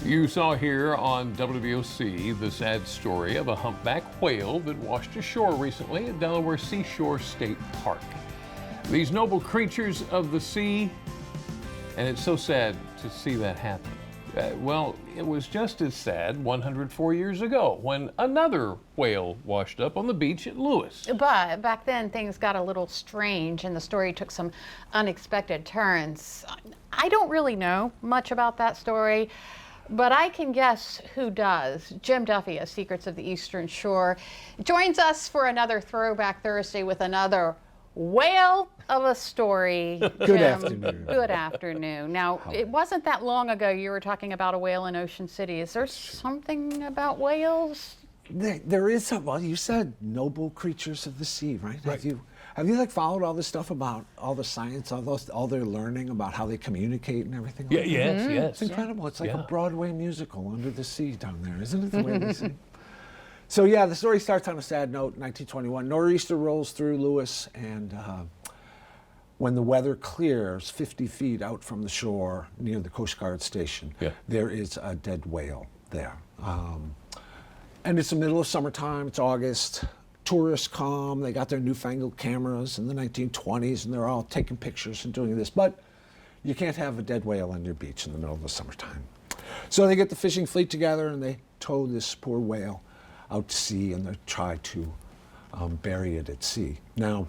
You saw here on WVOC the sad story of a humpback whale that washed ashore recently at Delaware Seashore State Park. These noble creatures of the sea, and it's so sad to see that happen. Well, it was just as sad 104 years ago when another whale washed up on the beach at Lewis. But back then things got a little strange and the story took some unexpected turns. I don't really know much about that story, but I can guess who does. Jim Duffy of Secrets of the Eastern Shore joins us for another Throwback Thursday with another whale of a story. Good afternoon. Good afternoon. Now, it wasn't that long ago you were talking about a whale in Ocean City. Is there something about whales? There is some. Well, you said noble creatures of the sea, right? Have you like followed all this stuff about all the science, all their learning about how they communicate and everything? Yeah, like yes, that? yes. It's incredible. It's like a Broadway musical under the sea down there, isn't it? The way they sing. So yeah, the story starts on a sad note. 1921, nor'easter rolls through Lewis, and when the weather clears 50 feet out from the shore near the Coast Guard station, there is a dead whale there. And it's the middle of summertime, it's August. Tourists come, they got their newfangled cameras in the 1920s, and they're all taking pictures and doing this. But you can't have a dead whale on your beach in the middle of the summertime. So they get the fishing fleet together and they tow this poor whale out to sea, and they try to bury it at sea. Now,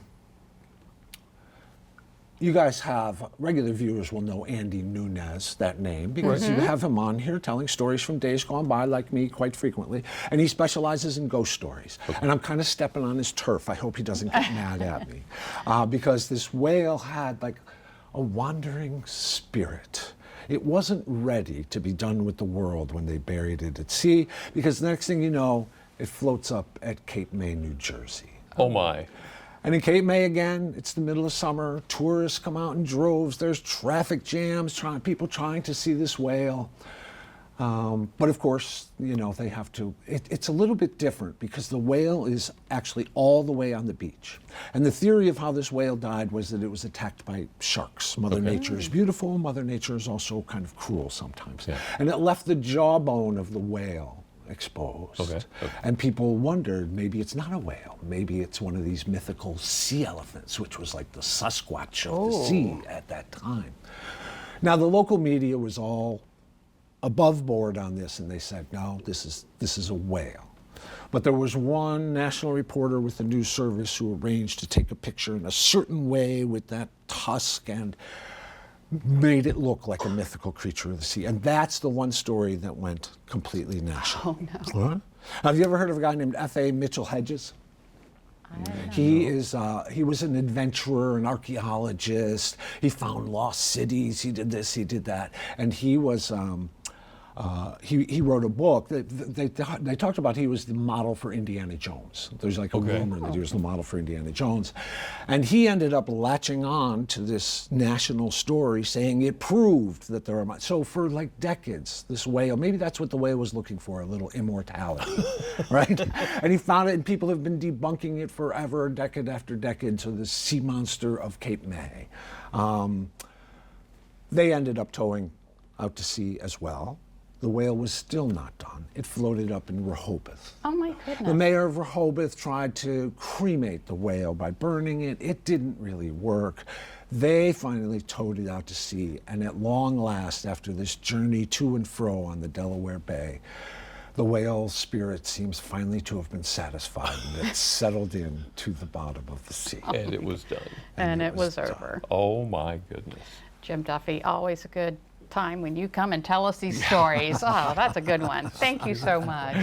you guys have, regular viewers will know Andy Nunez, that name, because you have him on here telling stories from days gone by, like me, quite frequently, and he specializes in ghost stories. And I'm kind of stepping on his turf. I hope he doesn't get mad at me, because this whale had like a wandering spirit. It wasn't ready to be done with the world when they buried it at sea, because the next thing you know, it floats up at Cape May, New Jersey. Oh my. And in Cape May again, it's the middle of summer. Tourists come out in droves. There's traffic jams, people trying to see this whale. But of course, you know, they have to, it's a little bit different because the whale is actually all the way on the beach. And the theory of how this whale died was that it was attacked by sharks. Mother Nature is beautiful. Mother Nature is also kind of cruel sometimes. And it left the jawbone of the whale exposed. And people wondered, maybe it's not a whale. Maybe it's one of these mythical sea elephants, which was like the Sasquatch of the sea at that time. Now, the local media was all above board on this, and they said, no, this is a whale. But there was one national reporter with the news service who arranged to take a picture in a certain way with that tusk and made it look like a mythical creature of the sea. And that's the one story that went completely national. Oh, no. What? Have you ever heard of a guy named F.A. Mitchell Hedges? He was an adventurer, an archaeologist. He found lost cities. He did this, he did that. And he was, he wrote a book. They talked about he was the model for Indiana Jones. There's like a rumor that he was the model for Indiana Jones. And he ended up latching on to this national story saying it proved that there are, so for like decades, this whale, maybe that's what the whale was looking for, a little immortality, right? And he found it, and people have been debunking it forever, decade after decade, so this sea monster of Cape May. They ended up towing out to sea as well. The whale was still not done. It floated up in Rehoboth. Oh my goodness. The mayor of Rehoboth tried to cremate the whale by burning it. It didn't really work. They finally towed it out to sea, and at long last, after this journey to and fro on the Delaware Bay, the whale's spirit seems finally to have been satisfied, and it settled in to the bottom of the sea. And it was done. And it was over. Oh my goodness. Jim Duffy, always a good time when you come and tell us these stories. Oh, that's a good one. Thank you so much.